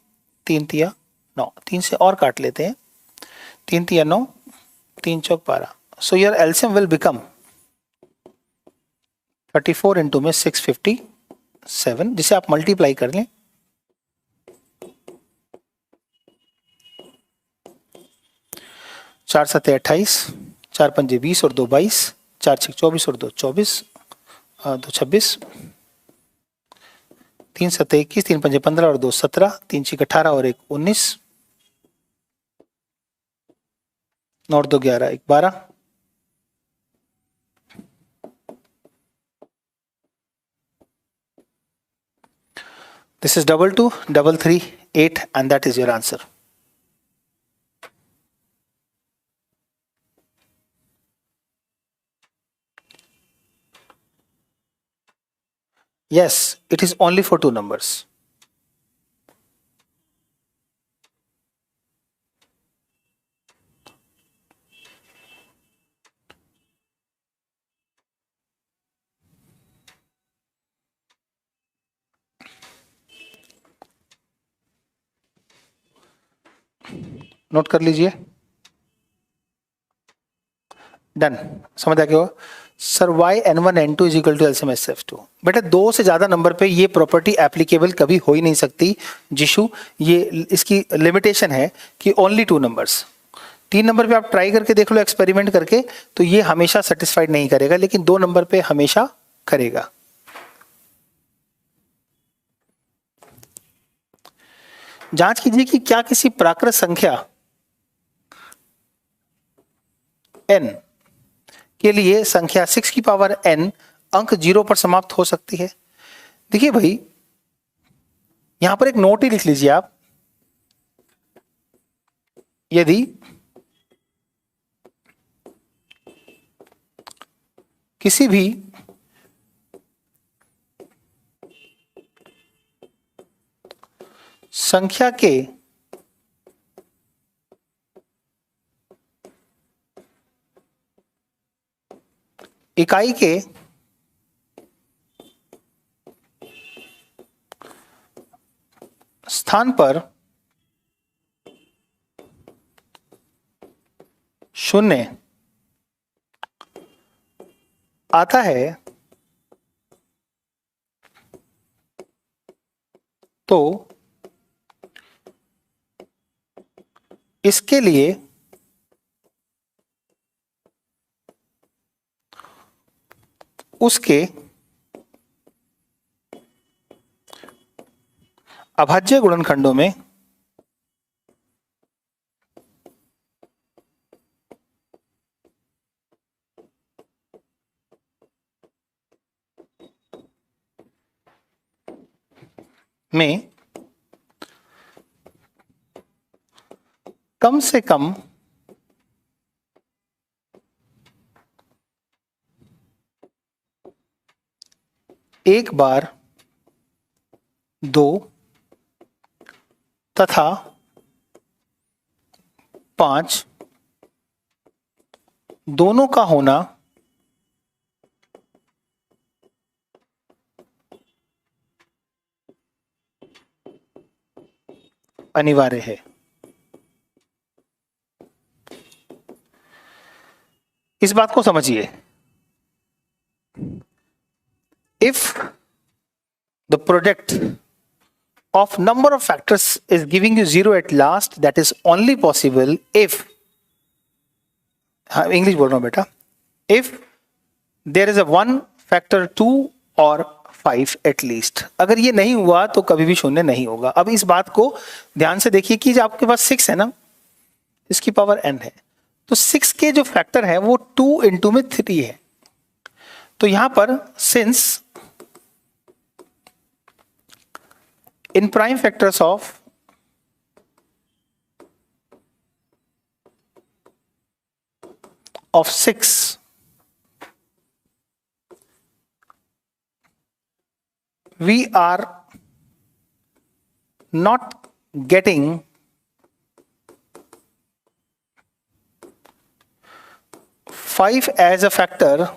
Speaker 1: 3 तिया 9, 3 से और काट लेते हैं, 3 तिया 9, 3 चौक 12। So your LCM will become 34 into में 657, जिसे आप मल्टीप्लाई कर लें। 4 सत्ते 28, 4 पंजे 20 और 2 22, 4 6 24 और 2 24, 2 26, 3 7 21, 3 5 15 और 2 17, 3 6 18 और 1 19, 9 और 2 11, 1 12, this is 2 2 3 3 8 and that is your answer. Yes, it is only for 2 numbers. Note कर लीजिए. डन. समझ आ गया हो sir. y n1 n2 is equal to LCM एसएफ2. बेटा 2 से ज्यादा नंबर पे ये प्रॉपर्टी एप्लीकेबल कभी हो ही नहीं सकती जिशु. ये इसकी लिमिटेशन है कि ओनली 2 नंबर्स. 3 नंबर पे आप ट्राई करके देख लो एक्सपेरिमेंट करके, तो ये हमेशा सेटिस्फाइड नहीं करेगा, लेकिन 2 नंबर पे हमेशा करेगा. जांच कीजिए कि क्या किसी प्राकृत संख्या n के लिए संख्या 6 की पावर n अंक 0 पर समाप्त हो सकती है. देखिए भाई, यहां पर एक नोट ही लिख लीजिए आप. यदि किसी भी संख्या के इकाई के स्थान पर 0 आता है तो इसके लिए उसके अभाज्य गुणनखंडों में कम से कम एक बार 2 तथा 5 दोनों का होना अनिवार्य है. इस बात को समझिए. If the product of number of factors is giving you 0 at last, that is only possible if, English बोल रहा हूं बेटा, if there is a 1 factor 2 or 5 at least. अगर ये नहीं हुआ तो कभी भी 0 नहीं होगा. अब इस बात को ध्यान से देखिए कि आपके पास 6 है ना, इसकी पावर n है, तो 6 के जो फैक्टर है वो 2 इंटू में 3 है. तो यहां पर since in prime factors of of 6 we are not getting 5 as a factor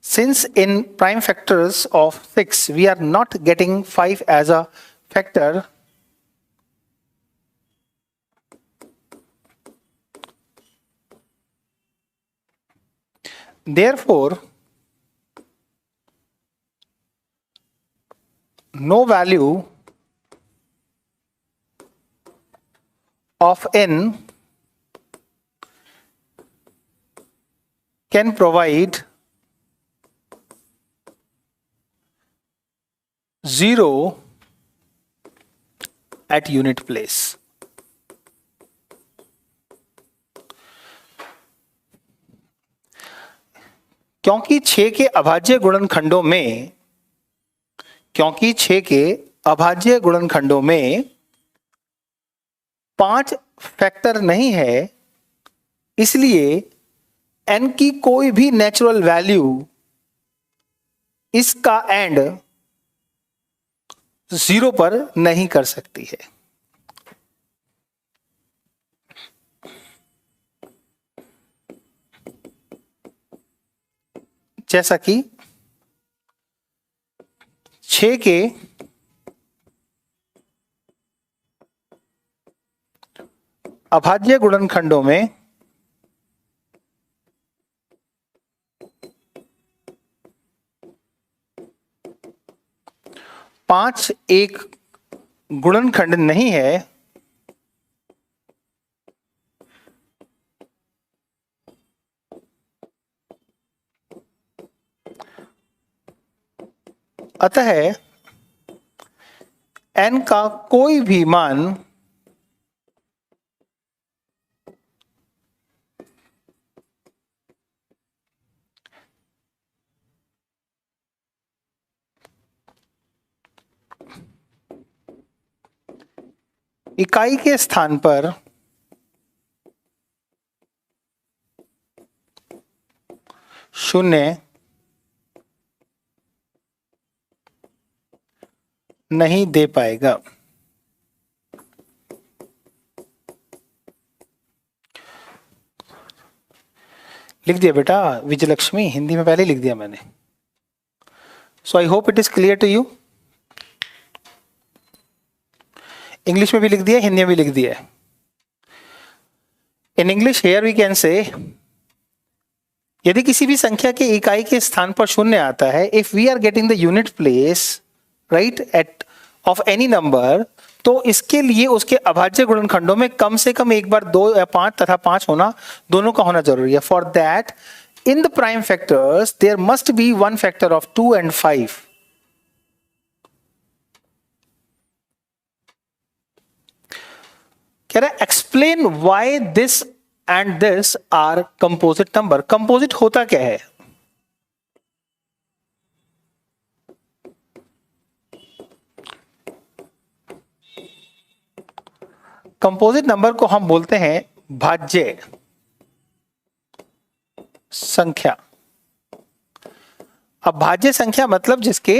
Speaker 1: since in prime factors of 6 we are not getting 5 as a factor, therefore no value of n can provide 0 at unit place. क्योंकि 6 के अभाज्य गुणनखंडों में 5 factor नहीं है, इसलिए n की कोई भी नेचुरल वैल्यू इसका एंड 0 पर नहीं कर सकती है। जैसा कि 6 के अभाज्य गुणनखंडों में 5 एक गुणनखंड नहीं है, अतः n का कोई भी मान इकाई के स्थान पर शून्य नहीं दे पाएगा। लिख दिया बेटा विजयलक्ष्मी, हिंदी में पहले लिख दिया मैंने। So I hope it is clear to you. English में भी लिख दिया, हिंदी में भी लिख दिया। In English here we can say, यदि किसी भी संख्या के इकाई के स्थान पर शून्य आता है, if we are getting the unit place right at of any number, तो इसके लिए उसके अभाज्य गुणनखंडों में कम से कम एक बार 2 या 5 तथा 5 होना, दोनों का होना जरूरी है। For that in the prime factors there must be one factor of 2 and 5। कह रहा है explain why this and this are composite number. Composite होता क्या है? कंपोजिट नंबर को हम बोलते हैं भाज्य संख्या। अब भाज्य संख्या मतलब जिसके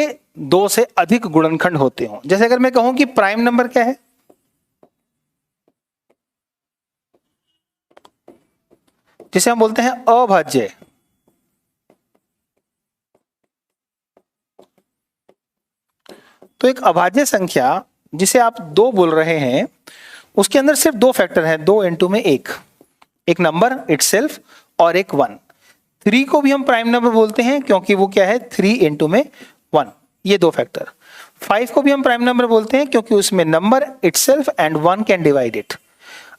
Speaker 1: 2 से अधिक गुणनखंड होते हो। जैसे अगर मैं कहूं कि प्राइम नंबर क्या है, जिसे हम बोलते हैं अभाज्य। तो एक अभाज्य संख्या जिसे आप 2 बोल रहे हैं, उसके अंदर सिर्फ 2 फैक्टर हैं, 2 into में एक नंबर इटसेल्फ और एक 1। 3 को भी हम प्राइम नंबर बोलते हैं क्योंकि वो क्या है 3 into में 1, ये 2 फैक्टर। 5 को भी हम प्राइम नंबर बोलते हैं क्योंकि उसमें number itself and 1 can divide it.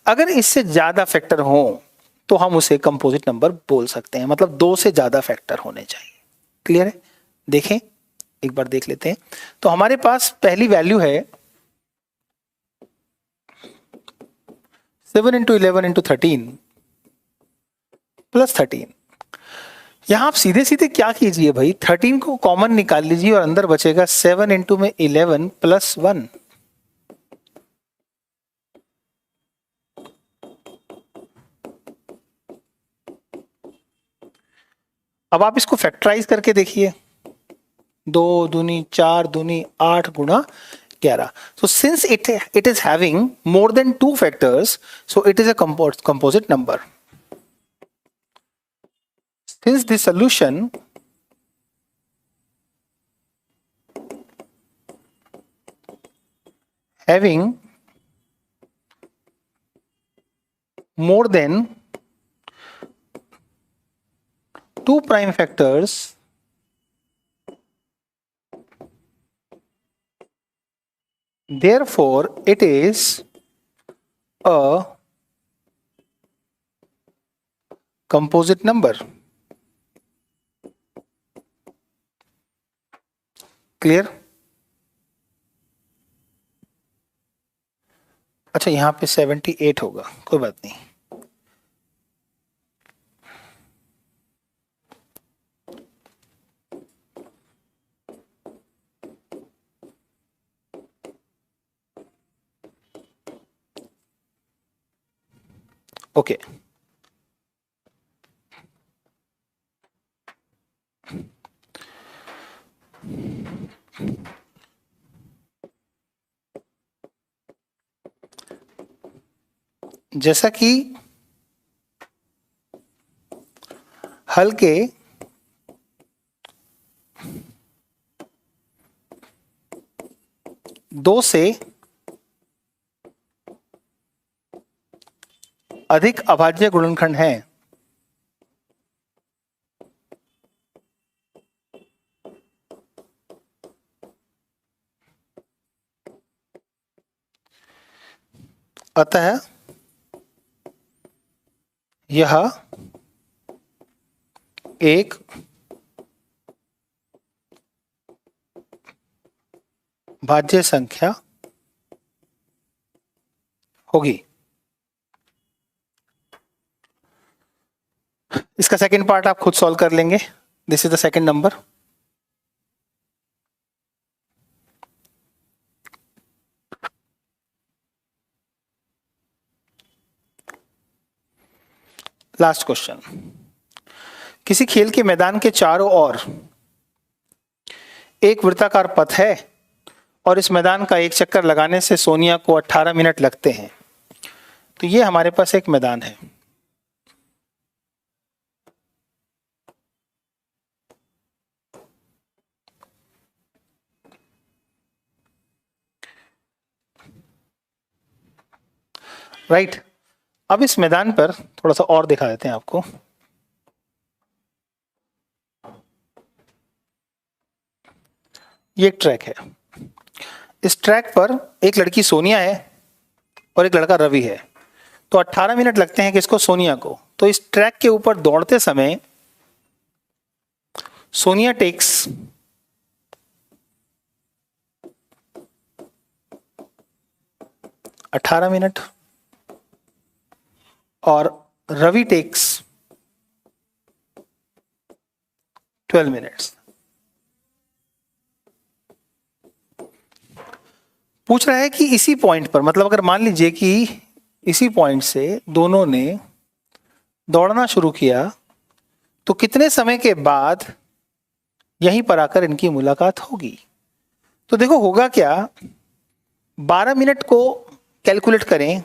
Speaker 1: अगर इससे ज्यादा फैक्टर हो तो हम उसे कंपोजिट नंबर बोल सकते हैं, मतलब 2 से ज्यादा फैक्टर होने चाहिए। क्लियर है? देखें, एक बार देख लेते हैं। तो हमारे पास पहली वैल्यू है 7 into 11 into 13 प्लस 13। यहां आप सीधे सीधे क्या कीजिए भाई, 13 को कॉमन निकाल लीजिए और अंदर बचेगा 7 into में 11 प्लस 1। अब आप इसको फैक्टराइज करके देखिए, 2 दूनी 4 दूनी 8 गुणा 11। So since it is having more than 2 factors, so it is a composite number. Since the solution having more than 2 prime factors, therefore it is a composite number. Clear? अच्छा, यहां पे 78 होगा, कोई बात नहीं। ओके, जैसा कि हल के दो से अधिक अभाज्य गुणनखंड हैं, अतः यह एक भाज्य संख्या होगी। इसका सेकंड पार्ट आप खुद सॉल्व कर लेंगे। This is the second number. Last question. किसी खेल के मैदान के चारों ओर एक वृत्ताकार पथ है और इस मैदान का एक चक्कर लगाने से सोनिया को 18 मिनट लगते हैं। तो ये हमारे पास एक मैदान है। राइट? अब इस मैदान पर थोड़ा सा और दिखा देते हैं आपको। ये एक ट्रैक है। इस ट्रैक पर एक लड़की सोनिया है और एक लड़का रवि है। तो 18 मिनट लगते हैं किसको? सोनिया को। तो इस ट्रैक के ऊपर दौड़ते समय सोनिया टेक्स 18 मिनट और रवि टेक्स 12 मिनट्स। पूछ रहा है कि इसी पॉइंट पर, मतलब अगर मान लीजिए कि इसी पॉइंट से दोनों ने दौड़ना शुरू किया तो कितने समय के बाद यहीं पर आकर इनकी मुलाकात होगी। तो देखो होगा क्या, 12 मिनट को कैलकुलेट करें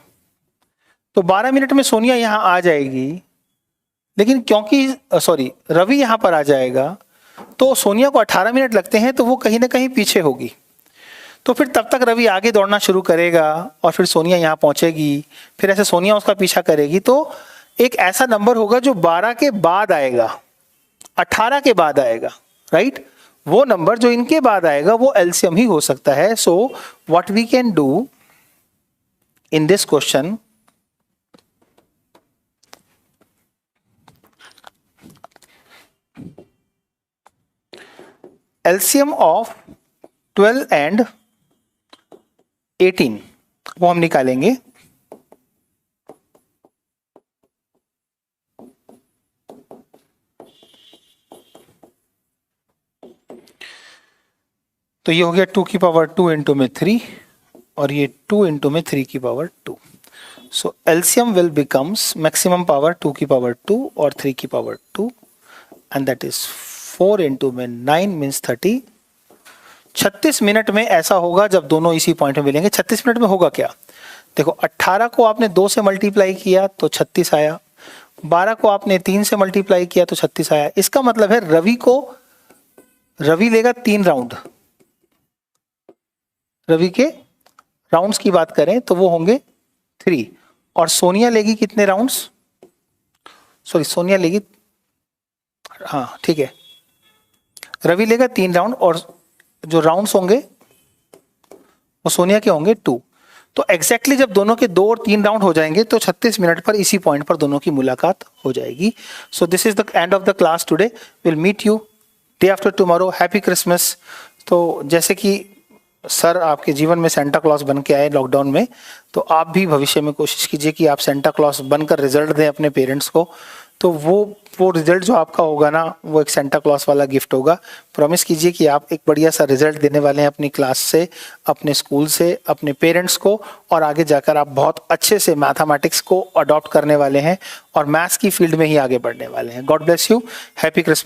Speaker 1: तो 12 मिनट में सोनिया यहां आ जाएगी, लेकिन क्योंकि रवि यहां पर आ जाएगा तो सोनिया को 18 मिनट लगते हैं, तो वो कहीं ना कहीं पीछे होगी। तो फिर तब तक रवि आगे दौड़ना शुरू करेगा और फिर सोनिया यहां पहुंचेगी, फिर ऐसे सोनिया उसका पीछा करेगी। तो एक ऐसा नंबर होगा जो 12 के बाद आएगा, 18 के बाद आएगा। राइट? वो नंबर जो इनके बाद आएगा वो एलसीएम ही हो सकता है। So what we can do in this question, LCM of 12 and 18 वो हम निकालेंगे। तो ये हो गया 2 की पावर 2 इंटू में 3 और ये 2 इंटू में 3 की power 2। So LCM will becomes maximum power 2 की पावर 2 और 3 की power 2 and that is 4 into में 9 मीन्स 30। 36 मिनट में ऐसा होगा जब दोनों इसी पॉइंट में मिलेंगे। 36 मिनट में होगा क्या? देखो 18 को आपने 2 से मल्टीप्लाई किया तो 36 आया, 12 को आपने 3 से मल्टीप्लाई किया तो 36 आया। इसका मतलब है रवि लेगा 3 राउंड। रवि के राउंड्स की बात करें तो वो होंगे 3 और सोनिया लेगी कितने राउंड्स? सोनिया लेगी, हाँ ठीक है, रवि लेगा 3 राउंड और जो राउंड्स होंगे वो सोनिया के होंगे 2। तो एग्जैक्टली जब दोनों के 2 और 3 राउंड हो जाएंगे तो 36 मिनट पर इसी पॉइंट पर दोनों की मुलाकात हो जाएगी. So this is the end of the class today. Will meet you day after tomorrow. Happy Christmas. तो जैसे कि सर आपके जीवन में सेंटा क्लॉज बन के आए लॉकडाउन में, तो आप भी भविष्य में कोशिश कीजिए कि आप सेंटा क्लॉज बनकर रिजल्ट दें अपने पेरेंट्स को. तो वो रिजल्ट जो आपका होगा ना, वो एक सेंटा क्लॉज वाला गिफ्ट होगा. प्रॉमिस कीजिए कि आप एक बढ़िया सा रिजल्ट देने वाले हैं अपनी क्लास से, अपने स्कूल से, अपने पेरेंट्स को, और आगे जाकर आप बहुत अच्छे से मैथमेटिक्स को अडॉप्ट करने वाले हैं और मैथ्स की फील्ड में ही आगे बढ़ने वाले हैं. God bless you. Happy Christmas.